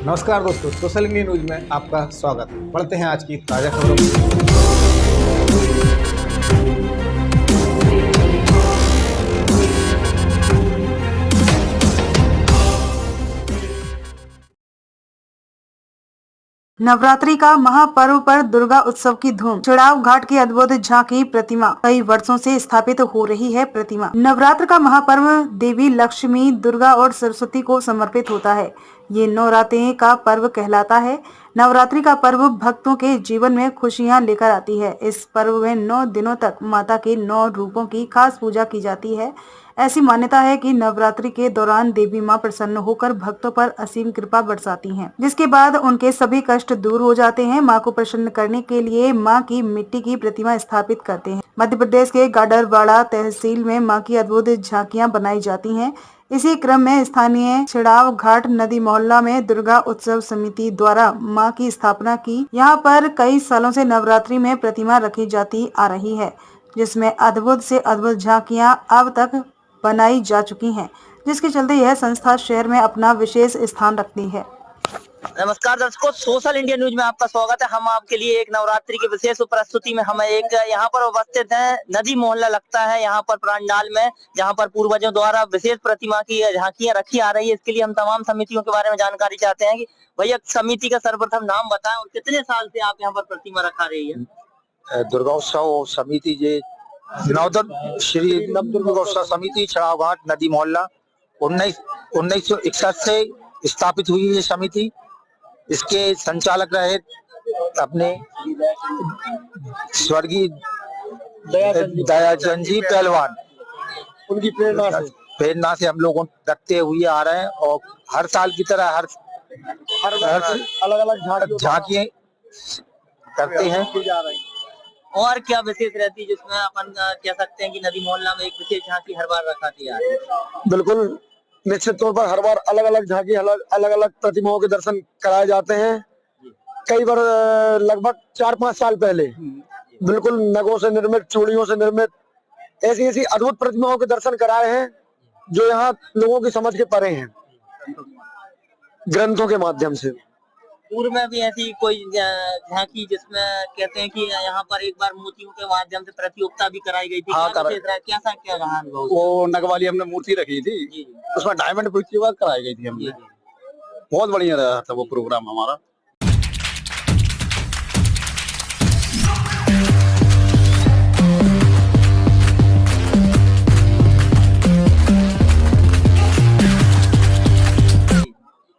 नमस्कार दोस्तों, social India news में आपका स्वागत। बढ़ते हैं आज की ताजा खबरों में। नवरात्रि का महापर्व पर दुर्गा उत्सव की धूम। चढ़ाव घाट की अद्भुत झांकी प्रतिमा कई वर्षों से स्थापित हो रही है। प्रतिमा नवरात्र का महापर्व देवी लक्ष्मी, दुर्गा और सरस्वती को समर्पित होता है। ये नवरात्रि का पर्व कहलाता है। नवरात्रि का पर्व भक्तों के जीवन में खुशियां लेकर आती है। इस पर्व में 9 दिनों तक माता के 9 रूपों की खास पूजा की जाती है। ऐसी मान्यता है कि नवरात्रि के दौरान देवी मां प्रसन्न होकर भक्तों पर असीम कृपा बरसाती हैं, जिसके बाद उनके सभी कष्ट दूर हो जाते हैं। मां को प्रसन्न करने के लिए मां की मिट्टी की प्रतिमा स्थापित करते हैं। मध्य प्रदेश के गाडरवाड़ा तहसील में मां की अद्भुत झांकियां बनाई जाती हैं। इसी क्रम में स्थानीय छिड़ाव घाट नदी मोहल्ला में दुर्गा उत्सव समिति द्वारा मां की स्थापना की। यहाँ पर कई सालों से नवरात्रि में प्रतिमा रखी जाती आ रही है, जिसमें अद्भुत से अद्भुत झांकियां अब तक बनाई जा चुकी हैं, जिसके चलते यह संस्था शहर में अपना विशेष स्थान रखती है। नमस्कार दर्शकों, सोशल इंडिया न्यूज में आपका स्वागत है। हम आपके लिए एक नवरात्रि की विशेष प्रस्तुति में हम एक यहाँ पर उपस्थित हैं। नदी मोहल्ला लगता है यहाँ पर पंडाल में, जहाँ पर पूर्वजों द्वारा विशेष प्रतिमा की झांकियां रखी आ रही है। इसके लिए हम तमाम समितियों के बारे में जानकारी चाहते हैं कि भैया समिति का सर्वप्रथम नाम बताएं और कितने साल से आप यहाँ पर प्रतिमा रखा रही है। दुर्गा उत्सव समिति जे नवदन श्री नवदुर्गा उत्सव समिति चढ़ाव घाट नदी मोहल्ला 1961 से स्थापित हुई है समिति। इसके संचालक रहे अपने स्वर्गीय दयाचंद जी पहलवान। उनकी प्रेरणा से हम लोग रखते हुए आ रहे हैं और हर साल की तरह हर अलग अलग झांकियां करते हैं। और क्या विशेष रहती है जिसमें अपन कह सकते हैं कि नदी मोहल्ला में एक विशेष झांकी हर बार रखाती है? बिल्कुल निश्चित तौर पर हर बार अलग अलग झांकी अलग अलग प्रतिमाओं के दर्शन कराए जाते हैं। कई बार लगभग 4-5 साल पहले बिल्कुल नगों से निर्मित, चूड़ियों से निर्मित ऐसी ऐसी अद्भुत प्रतिमाओं के दर्शन कराए हैं जो यहाँ लोगों की समझ के परे हैं ग्रंथों के माध्यम से। पूर्व में भी ऐसी कोई झांकी जिसमें कहते हैं कि यहाँ पर एक बार मोतियों के माध्यम से प्रतियोगिता भी कराई गई थी? कैसा क्या रहा अनुभव? वो नगवाली हमने मूर्ति रखी थी, उसमें डायमंड प्रतियोगिता कराई गई थी हमने। बहुत बढ़िया रहा था वो प्रोग्राम हमारा।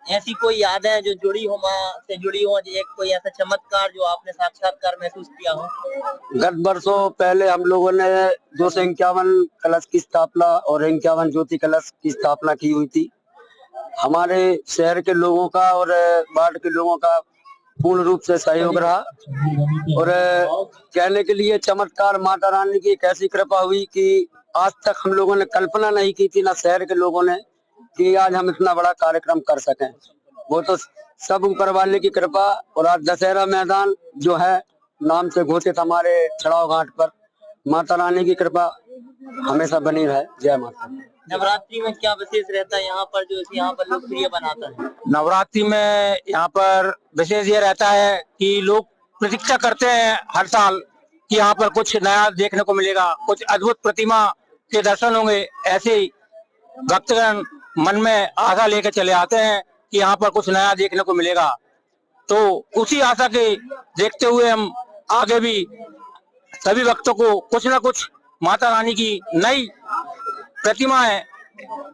ऐसी कोई यादें जो जुड़ी हो मां से जुड़ी हो, एक कोई ऐसा चमत्कार जो आपने साक्षात्कार महसूस किया हो? गत वर्षों पहले हम लोगों ने 251 कलश की स्थापना और 51 ज्योति कलश की स्थापना की हुई थी। हमारे शहर के लोगों का और वार्ड के लोगों का पूर्ण रूप से सहयोग रहा और कहने के लिए चमत्कार माता रानी की एक ऐसी कृपा हुई कि आज तक हम लोगों ने कल्पना नहीं की थी, ना शहर के लोगों ने, कि आज हम इतना बड़ा कार्यक्रम कर सकें। वो तो सब ऊपर वाले की कृपा। और आज दशहरा मैदान जो है नाम से घोषित हमारे चढ़ाव घाट पर, माता रानी की कृपा हमेशा बनी रहे। जय माता। नवरात्रि में क्या विशेष रहता है यहाँ पर जो यहाँ पर लोकप्रिय बनाता है? नवरात्रि में यहाँ पर विशेष ये रहता है कि लोग प्रतीक्षा करते हैं हर साल कि यहाँ पर कुछ नया देखने को मिलेगा, कुछ अद्भुत प्रतिमा के दर्शन होंगे। ऐसे ही भक्तगण मन में आशा लेकर चले आते हैं कि यहाँ पर कुछ नया देखने को मिलेगा। तो उसी आशा के देखते हुए हम आगे भी सभी भक्तों को कुछ न कुछ माता रानी की नई प्रतिमाएं,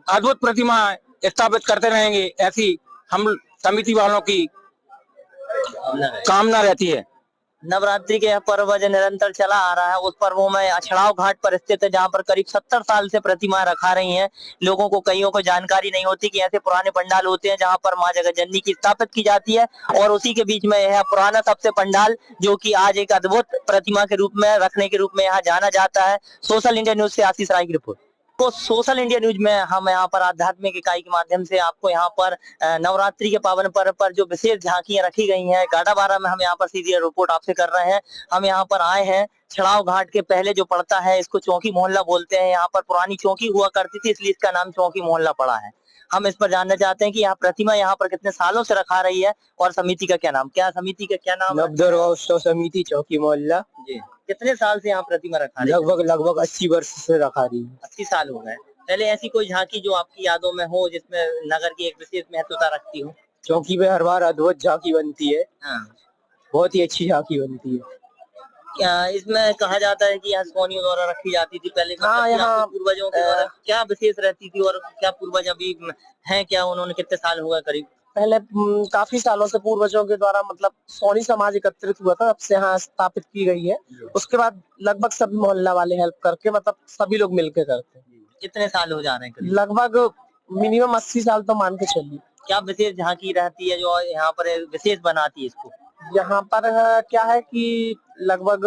अद्भुत प्रतिमाएं स्थापित करते रहेंगे। ऐसी हम समिति वालों की कामना रहती है। नवरात्रि के पर्व जो निरंतर चला आ रहा है, उस पर्वों में अछड़ाव घाट पर स्थित है, जहाँ पर करीब 70 साल से प्रतिमा रखा रही हैं। लोगों को कईयों को जानकारी नहीं होती कि ऐसे पुराने पंडाल होते हैं जहाँ पर माँ जगतजननी की स्थापित की जाती है, और उसी के बीच में यह पुराना सबसे पंडाल जो कि आज एक अद्भुत प्रतिमा के रूप में रखने के रूप में यहाँ जाना जाता है। सोशल इंडिया न्यूज से आशीष राय की रिपोर्ट। तो सोशल इंडिया न्यूज में हम यहाँ पर आध्यात्मिक इकाई के माध्यम से आपको यहाँ पर नवरात्रि के पावन पर्व पर जो विशेष झांकियां रखी गई हैं गाडाबारा में, हम यहाँ पर सीधी रिपोर्ट आपसे कर रहे हैं। हम यहाँ पर आए हैं चढ़ाव घाट के पहले जो पड़ता है, इसको चौकी मोहल्ला बोलते हैं। यहाँ पर पुरानी चौकी हुआ करती थी, इसलिए इसका नाम चौकी मोहल्ला पड़ा है। हम इस पर जानना चाहते हैं कि यहाँ प्रतिमा यहाँ पर कितने सालों से रखा रही है और समिति का क्या नाम, समिति का क्या नाम है? नवदुर्गा उत्सव समिति चौकी मोहल्ला। जी। कितने साल से यहाँ प्रतिमा रखा रही है? लगभग 80 वर्ष से रखा रही है। 80 साल हो गए। पहले ऐसी कोई झांकी जो आपकी यादों में हो जिसमें नगर की एक विशेष महत्वता रखती हो? चौकी पे हर बार अद्भुत झांकी बनती है। हाँ। बहुत ही अच्छी झांकी बनती है। क्या इसमें कहा जाता है कि यहाँ सोनियों द्वारा रखी जाती थी पहले? हाँ, यहाँ पूर्वजों के द्वारा क्या विशेष रहती थी और क्या पूर्वज अभी हैं क्या? उन्होंने कितने साल हो गए करीब? पहले काफी सालों से पूर्वजों के द्वारा मतलब सोनी समाज एकत्रित हुआ था, अब से यहाँ स्थापित की गई है। उसके बाद लगभग सभी मोहल्ला वाले हेल्प करके मतलब सभी लोग मिलकर करते हैं। कितने साल हो जा रहे हैं करीब? लगभग मिनिमम 80 साल तो मान के चलिए। क्या विशेष झांकी रहती है जो यहाँ पर विशेष बनाती है इसको? यहाँ पर क्या है कि लगभग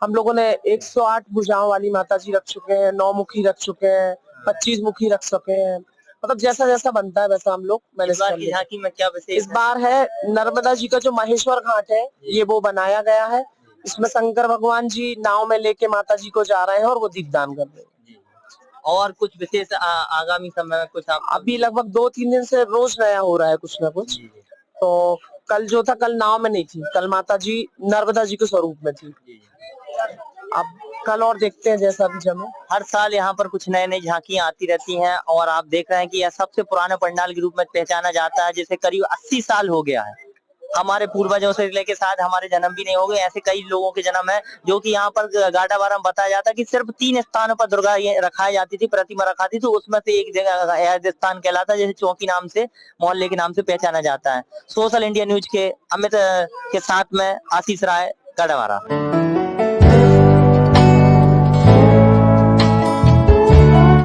हम लोगों ने 108 भुजाओं वाली माता जी रख चुके हैं, 9 मुखी रख चुके हैं, 25 मुखी रख चुके हैं। मतलब जैसा जैसा बनता है वैसा हम लोग मैंने। इस बार की झांकी में क्या विशेष? इस बार है नर्मदा जी का जो महेश्वर घाट है ये वो बनाया गया है। इसमें शंकर भगवान जी नाव में लेके माता जी को जा रहे हैं और वो दीपदान कर रहे हैं। और कुछ विशेष आगामी समय में कुछ आप? अभी लगभग 2-3 दिन से रोज नया हो रहा है कुछ ना कुछ। तो कल जो था, कल नाव में नहीं थी, कल माता जी नर्मदा जी के स्वरूप में थी। अब कल और देखते हैं जैसा भी जमे। हर साल यहाँ पर कुछ नई नई झांकियां आती रहती हैं और आप देख रहे हैं कि यह सबसे पुराने पंडाल के रूप में पहचाना जाता है, जिसे करीब 80 साल हो गया है। हमारे पूर्वजों से लेके शायद हमारे जन्म भी नहीं हो गए, ऐसे कई लोगों के जन्म है जो कि यहाँ पर गाड़ा बारा में बताया जाता है कि सिर्फ 3 स्थानों पर दुर्गा रखाई जाती थी, प्रतिमा रखाती थी। उसमें से एक जगह स्थान कहलाता है जैसे चौकी नाम से, मोहल्ले के नाम से पहचाना जाता है। सोशल इंडिया न्यूज के अमित के साथ में आशीष राय, गढ़वारा।